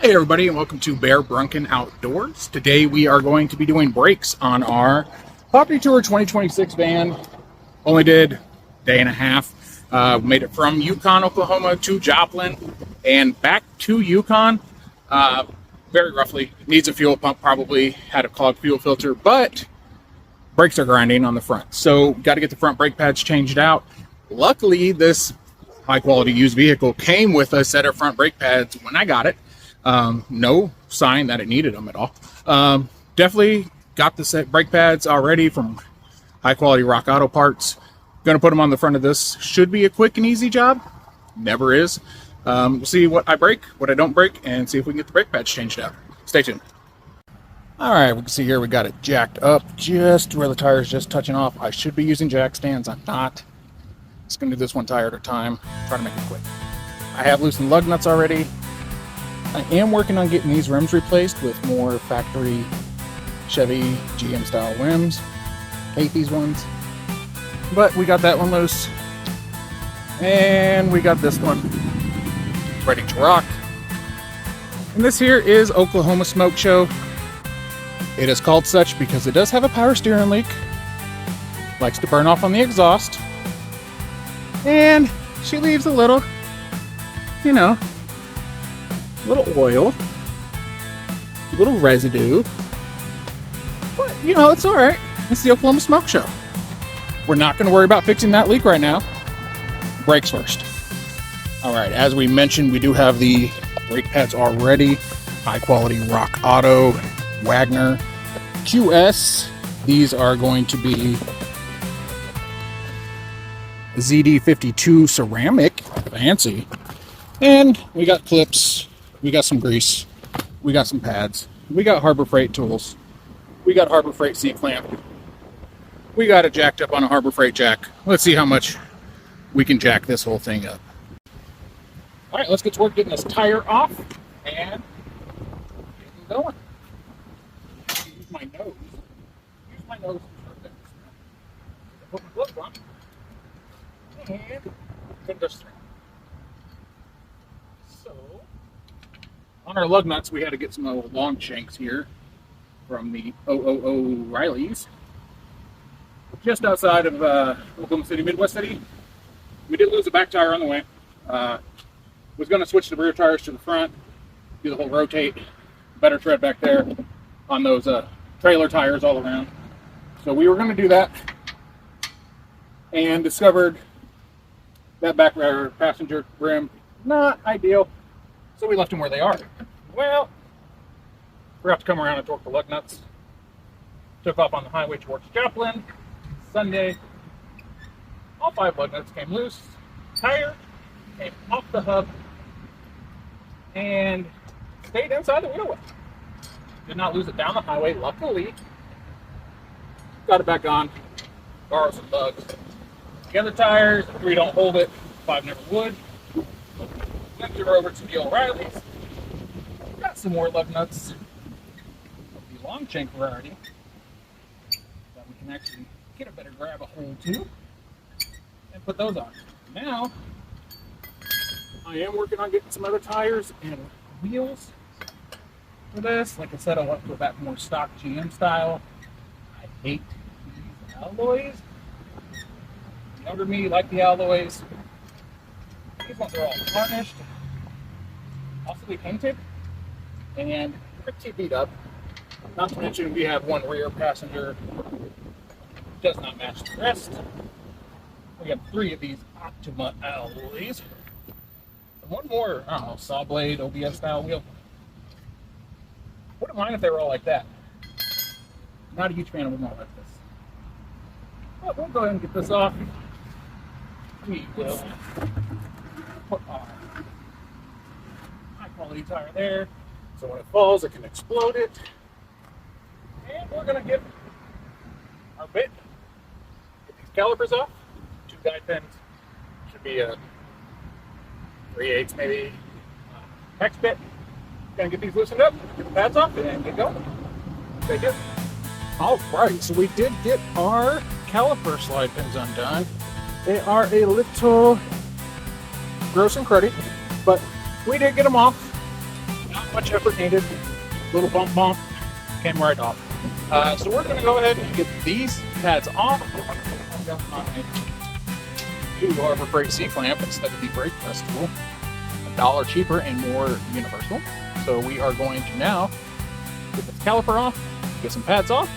Hey everybody, and welcome to Brunkin Outdoors. Today we are going to be doing brakes on our Property Tour 2026 van. Only did a day and a half. Made it from Yukon, Oklahoma to Joplin and back to Yukon. Very roughly. Needs a fuel pump, probably had a clogged fuel filter, but brakes are grinding on the front. So got to get the front brake pads changed out. Luckily, this high quality used vehicle came with a set of front brake pads when I got it. No sign that it needed them at all. Definitely got the set brake pads already from high quality RockAuto parts. Gonna put them on the front of this. Should be a quick and easy job. Never is. We'll see what I break, what I don't break, and see if we can get the brake pads changed out. Stay tuned. All right, we can see here we got it jacked up just where the tire is just touching off. I should be using jack stands. I'm not. Just gonna do this one tire at a time. Try to make it quick. I have loosened lug nuts already. I am working on getting these rims replaced with more factory Chevy GM style rims. Hate these ones. But we got that one loose. And we got this one ready to rock. And this here is Oklahoma Smoke Show. It is called such because it does have a power steering leak. Likes to burn off on the exhaust. And she leaves a little, little oil, little residue, but it's all right. It's the Oklahoma Smoke Show. We're not going to worry about fixing that leak right now. Brakes first. All right, as we mentioned, we do have the brake pads already. High quality RockAuto Wagner QS. These are going to be ZD52 ceramic, fancy. And we got clips. We got some grease, we got some pads, we got Harbor Freight tools, we got Harbor Freight C-clamp, we got it jacked up on a Harbor Freight jack. Let's see how much we can jack this whole thing up. All right, let's get to work getting this tire off and getting going. Use my nose. Use my nose for this. Put my gloves on and put this through. On our lug nuts, we had to get some old long shanks here from the 000 Riley's. Just outside of Oklahoma City, Midwest City. We did lose a back tire on the way. Was going to switch the rear tires to the front, do the whole rotate, better tread back there on those trailer tires all around. So we were going to do that and discovered that back rear passenger rim, not ideal. So we left them where they are. Well, forgot to come around and torque the lug nuts. Took off on the highway towards Joplin. Sunday, all 5 lug nuts came loose. Tire came off the hub and stayed inside the wheel well. Did not lose it down the highway, luckily. Got it back on. Borrow some bugs. The other tires, 3 don't hold it, 5 never would. Then we were over to the O'Reilly's. Got some more lug nuts of the long shank variety that we can actually get a better grab a hold to and put those on. Now, I am working on getting some other tires and wheels for this. Like I said, I want to go back more stock GM style. I hate these alloys. The younger me like the alloys. These ones are all tarnished, also painted, and pretty beat up. Not to mention we have one rear passenger, does not match the rest. We have 3 of these Optima alloys. And one more, I don't know, saw blade, OBS style wheel. Wouldn't mind if they were all like that. Not a huge fan of them all like this. But we'll go ahead and get this off. We will put our high quality tire there so when it falls it can explode it. And we're going to get our bit, get these calipers off. 2 guide pins, should be a 3/8 maybe hex bit. Gonna get these loosened up, get the pads off, and get going. Stay good. All right, so we did get our caliper slide pins undone. They are a little gross and cruddy, but we did get them off. Not much effort needed. Little bump, came right off. So we're going to go ahead and get these pads off. I've got my new Harbor Freight C-clamp instead of the brake press tool. $1 cheaper and more universal. So we are going to now get this caliper off, get some pads off,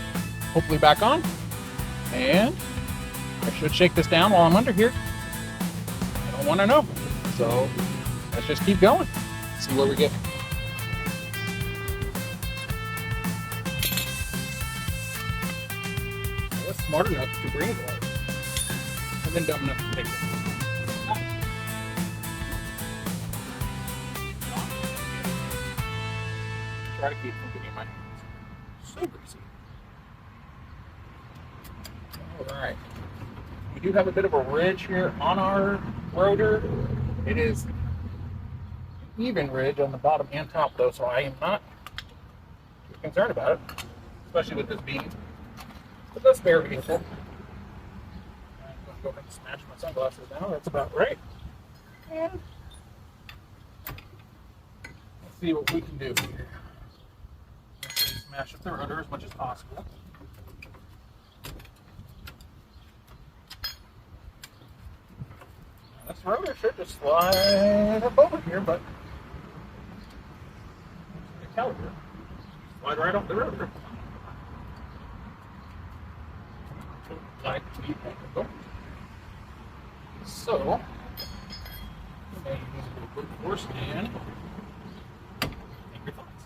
hopefully back on, and I should shake this down while I'm under here. I don't want to know. So let's just keep going. See where we get. I was smart enough to bring it away. I've been dumb enough to take it. Try to keep from getting my hands so greasy. Alright. We do have a bit of a ridge here on our rotor. It is an even ridge on the bottom and top though, so I am not too concerned about it. Especially with this being with the spare vehicle. I'm going to go ahead and smash my sunglasses now. That's about right. And let's see what we can do here. Smash up the rotor as much as possible. This rotor should just slide up over here, but the caliper slide right off the rotor. Like the technical. So, we may use a little brute force and take your thoughts.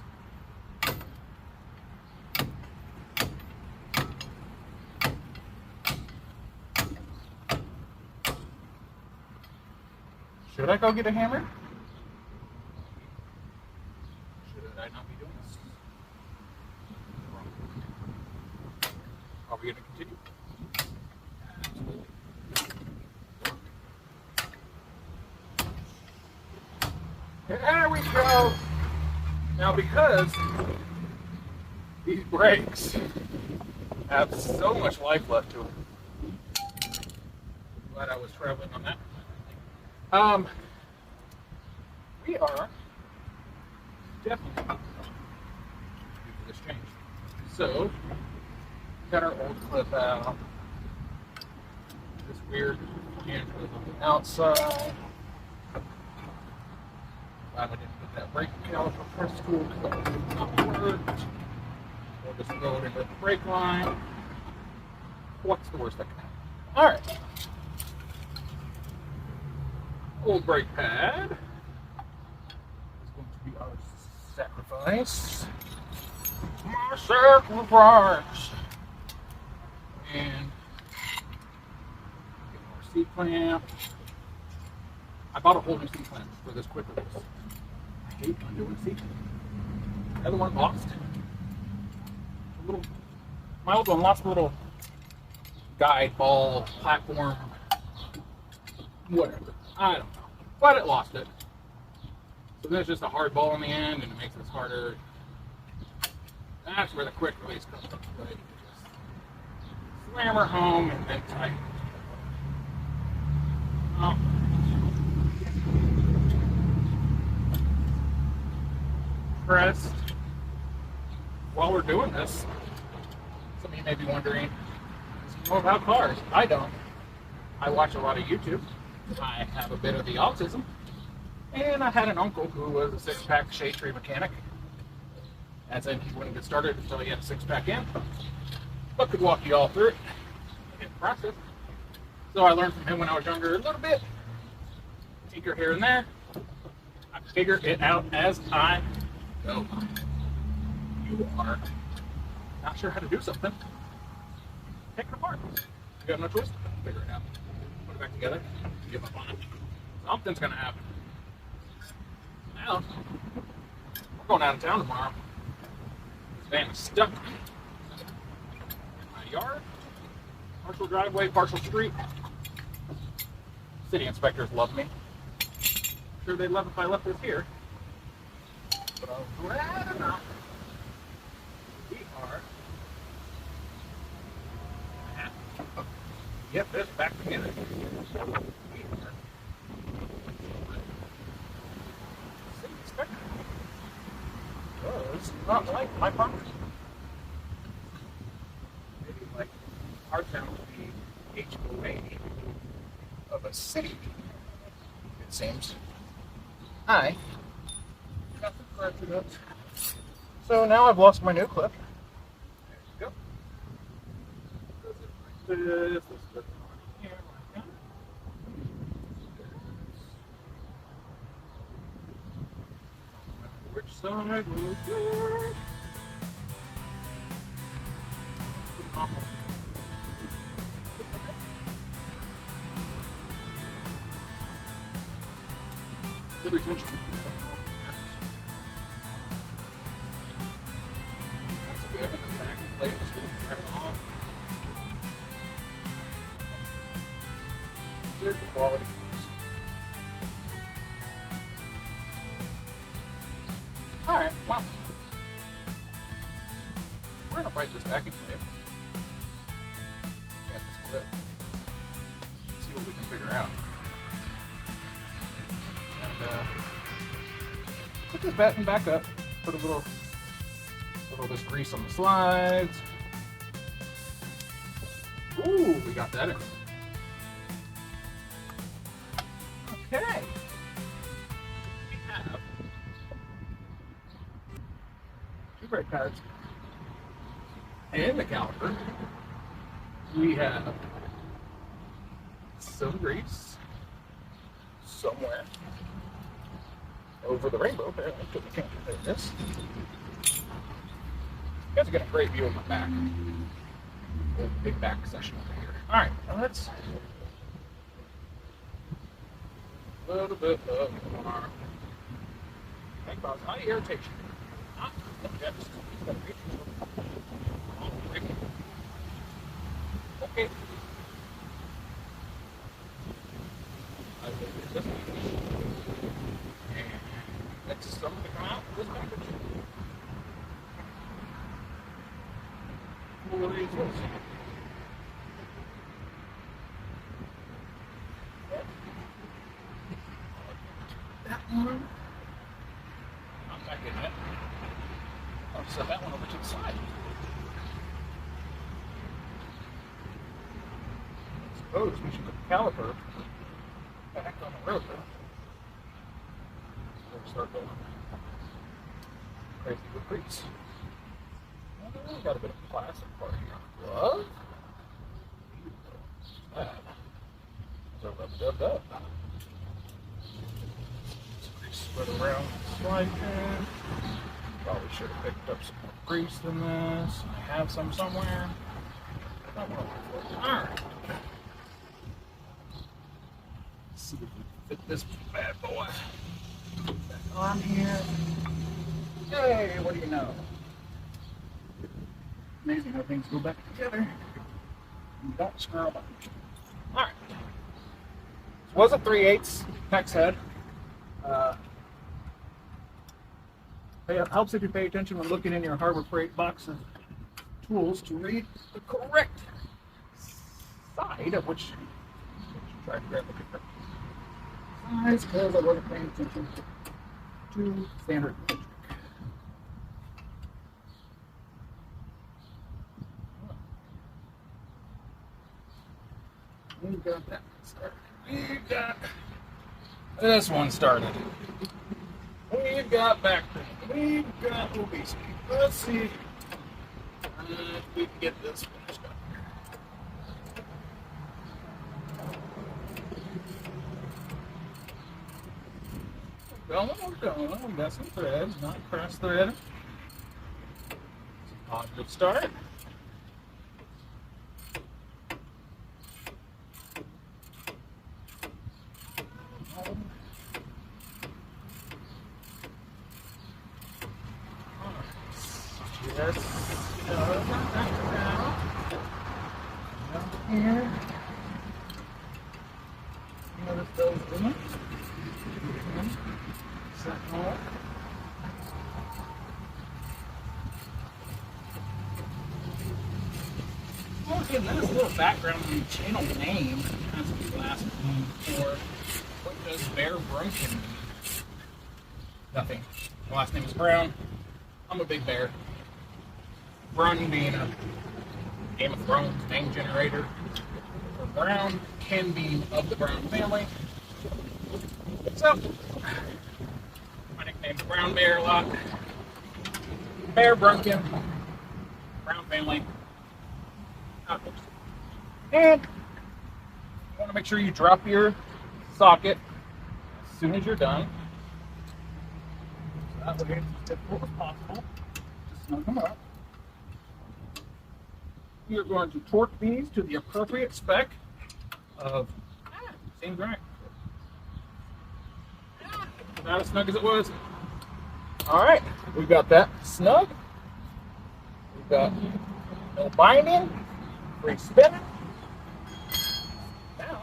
Should I go get a hammer? Should I not be doing this? Are we going to continue? Absolutely. There we go. Now, because these brakes have so much life left to them, glad I was traveling on that. We are definitely due for this change. So, got our old clip out. This weird hinge was on the outside. Glad I didn't put that brake caliper press tool because that would not work. We'll just throw it into the brake line. What's the worst that can happen? Alright. Old brake pad is going to be our sacrifice. My sacrifice. And get more C-clamp. I bought a whole new C-clamp for this quick release. I hate undoing C-clamp. The other one lost. My old one lost a little guide ball platform. Whatever. I don't know. But it lost it. So there's just a hard ball in the end and it makes this harder. That's where the quick release comes into play. You just slam her home and then tighten. Oh. Pressed. While we're doing this, some of you may be wondering, does he know about cars? I don't. I watch a lot of YouTube. I have a bit of the autism, and I had an uncle who was a six-pack shade tree mechanic. As in, he wouldn't get started until he had a six-pack in, but could walk you all through it in the process. So I learned from him when I was younger a little bit, tinker here and there. I figure it out as I go. You are not sure how to do something, take it apart. You have no choice to figure it out. Put it back together. Give up on it. Something's gonna happen. Now, we're going out of town tomorrow. This van is stuck in my yard. Partial driveway, partial street. City inspectors love me. I'm sure they'd love if I left this here. But I'm glad enough. We are gonna have to get this back together. does not like my property. Maybe like our town to be HOA of a city, it seems. Hi. So now I've lost my new clip. There you go. This is here, like that. Which side will go? Good retention. That's good. The back plate is right off. Good quality. Alright, well. We're gonna bite this backing plate. Got this clip. See what we can figure out. Put this batten back up. Put a little bit of grease on the slides. Ooh, we got that in. Okay. We have 2 brake pads and the caliper. We have some grease somewhere over the rainbow. There, this. You guys are getting a great view of my back. Big back session over here. All right, now let's a little bit of our can cause eye irritation. Not just okay. I will get this and let's something to come out of this package. What is this? That one. I'm back in it. I'll set that one over to the side. I suppose we should put the caliper back on the rotor. So we'll start going crazy with grease. Well, got a bit of plastic part here. Glove? That. So rub up. Spread around the slide pin. Probably should have picked up some more grease than this. I have some somewhere. Alright. Let's see if we can fit this bad boy back on here. Yay, what do you know? Amazing how things go back together and don't screw up. Alright. This was a 3/8 hex head. It helps if you pay attention when looking in your Harbor Freight box of tools to read the correct side of which try to grab the correct size, because I wasn't paying attention to standard metric. We've got that one started. We've got this one started. We've got back pain. We've got obesity. Let's see if we can get this finished up here. We're going. We got some threads, not cross thread. Positive start. Yes. Here. Notice those limits. Set hole. Oh, again, that is a little background on the channel name. That's what the last one for. What does Brunkin mean? Nothing. The last name is Brown. I'm a big bear. Brun being a Game of Thrones name generator. Brown, Ken being of the Brown family. So, my nickname's Brown Bear a lot. Bear Brunkin, Brown family, outdoors. And you want to make sure you drop your socket as soon as you're done. So that way it's as difficult as possible to snug them up. You're going to torque these to the appropriate spec of, seems right. Not as snug as it was. All right, we've got that snug. We've got no binding, free spinning. Now,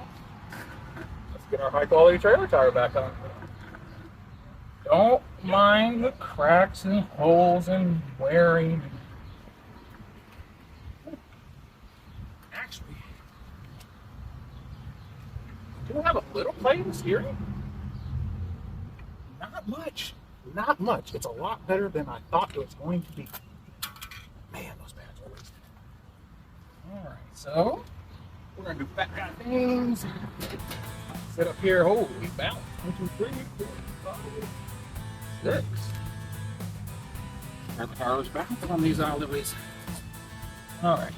let's get our high quality trailer tire back on. Don't mind the cracks and holes and wearing. Actually, do we have a little play in the steering? Not much. Not much. It's a lot better than I thought it was going to be. Man, those pads are wasted. Alright, so we're going to do fat guy things. Sit up here. Holy balance. 1, 2, 3, 4, 5, 6. Grab the tires back on these alleyways. Alright.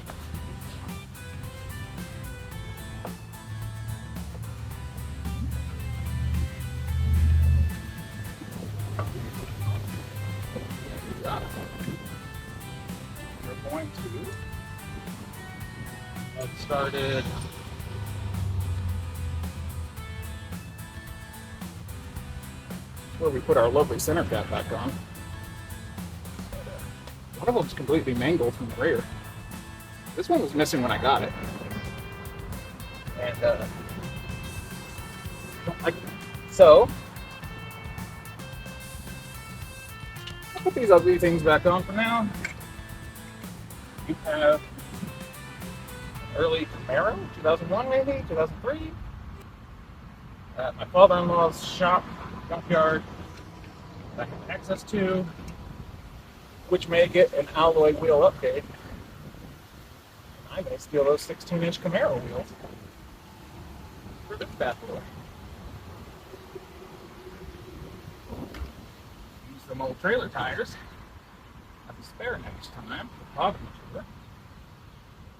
We're going to get started. Where we put our lovely center cap back on. One of them's completely mangled from the rear. This one was missing when I got it. And so I'll put these ugly things back on for now. You have an early Camaro, 2001 maybe, 2003. At my father-in-law's shop, junkyard, back in Access 2, which may get an alloy wheel update. I may steal those 16-inch Camaro wheels for this bad boy. Use some old trailer tires. Have a spare next time. Bottom of it.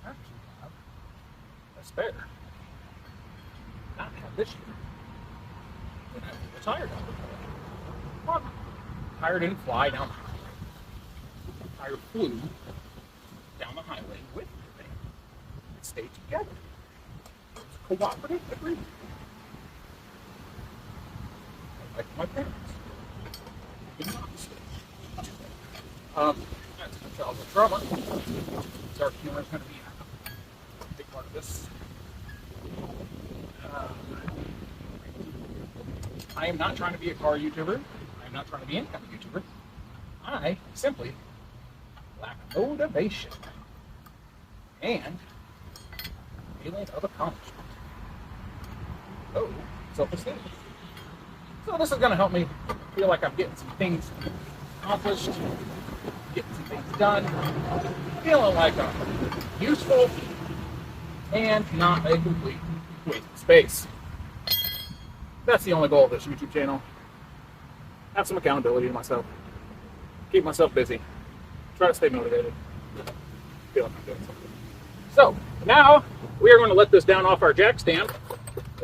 Actually have a spare. Not have this year. When I put the tire down. Well, tire didn't fly down the highway. The tire flew down the highway with the thing. It stayed together. It was a cooperative agreement. Like my parents. Did not stay. That's the child of drama. So our humor is going to be a big part of this. I am not trying to be a car YouTuber. I am not trying to be any kind of YouTuber. I simply lack motivation and feeling of accomplishment. Oh, self-esteem. So this is going to help me feel like I'm getting some things accomplished, getting some things done, feeling like I'm useful, and not a complete waste of space. That's the only goal of this YouTube channel. Have some accountability to myself. Keep myself busy. Try to stay motivated. Feel like I'm doing something. So, now we are going to let this down off our jack stand.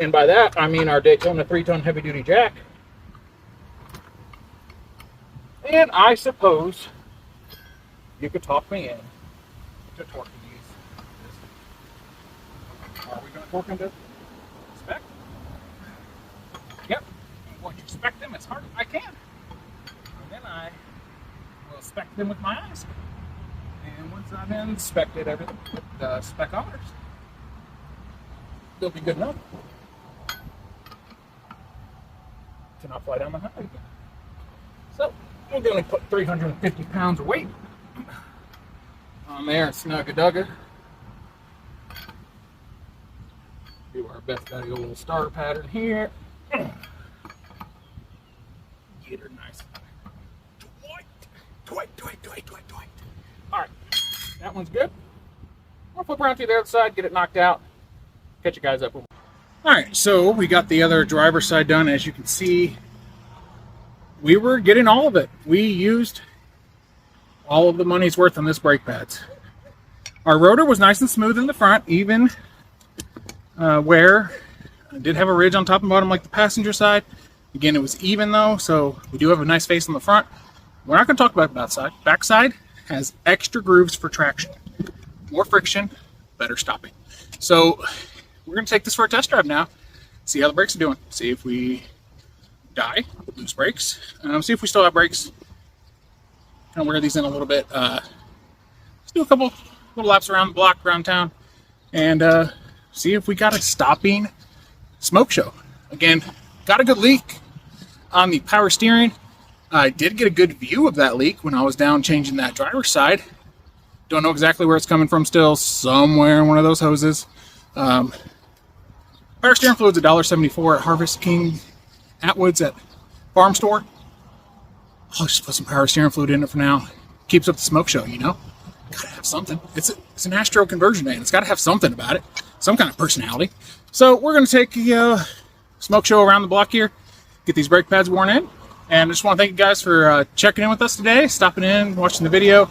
And by that, I mean our Daytona 3-ton heavy-duty jack. And I suppose you could talk me in to torquing these. Are we going to torque them to spec? Yep. I'm going to spec them as hard as I can. And then I will spec them with my eyes. And once I've inspected everything with the specometers, they'll be good enough to not fly down the highway again. So, I'm going to put 350 pounds of weight on there and snug-a-dugga. Do our best at the old star pattern here. Get her nice. Twite. All right, that one's good. I'll flip around to the other side, get it knocked out, catch you guys up. All right, so we got the other driver's side done. As you can see, we were getting all of it. We used all of the money's worth on this brake pads. Our rotor was nice and smooth in the front, even where I did have a ridge on top and bottom like the passenger side. Again, it was even though, so we do have a nice face on the front. We're not going to talk about the backside. Backside has extra grooves for traction. More friction, better stopping. So we're going to take this for a test drive now. See how the brakes are doing. See if we die, lose brakes. See if we still have brakes. Kind of wear these in a little bit. Let's do a couple little laps around the block, around town, and see if we got a stopping smoke show. Again, got a good leak on the power steering. I did get a good view of that leak when I was down changing that driver's side. Don't know exactly where it's coming from still. Somewhere in one of those hoses. Power steering fluid's $1.74 at Harvest King Atwood's at Farm Store. I'll just put some power steering fluid in it for now. Keeps up the smoke show, you know? Gotta have something. It's an Astro Conversion van. It's gotta have something about it. Some kind of personality. So we're gonna take the smoke show around the block here. Get these brake pads worn in. And I just want to thank you guys for checking in with us today, stopping in, watching the video.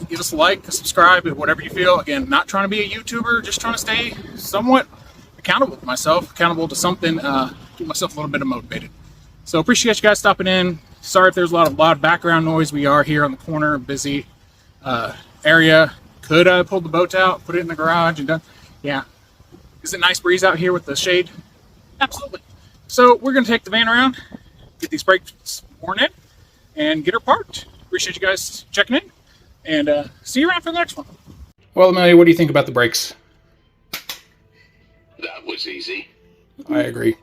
Give us a like, a subscribe, whatever you feel. Again, not trying to be a YouTuber, just trying to stay somewhat accountable to myself, accountable to something, keep myself a little bit motivated. So appreciate you guys stopping in. Sorry if there's a lot of loud background noise. We are here on the corner, busy area. Could I pull the boat out, put it in the garage and done? Yeah. Is it a nice breeze out here with the shade? Absolutely. So we're going to take the van around, get these brakes worn in, and get her parked. Appreciate you guys checking in, and see you around for the next one. Well, Amelia, what do you think about the brakes? That was easy. I agree.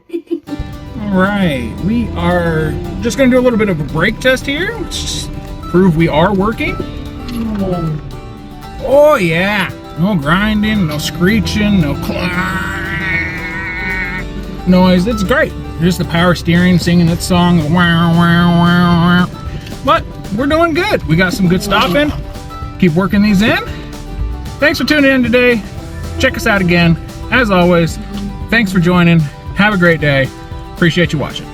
All right, we are just going to do a little bit of a brake test here, just prove we are working. Oh yeah, no grinding, no screeching, no noise. It's great. Just the power steering singing its song. Wow, wow, wow, wow. But we're doing good. We got some good stopping. Keep working these in. Thanks for tuning in today. Check us out again. As always, thanks for joining. Have a great day. Appreciate you watching.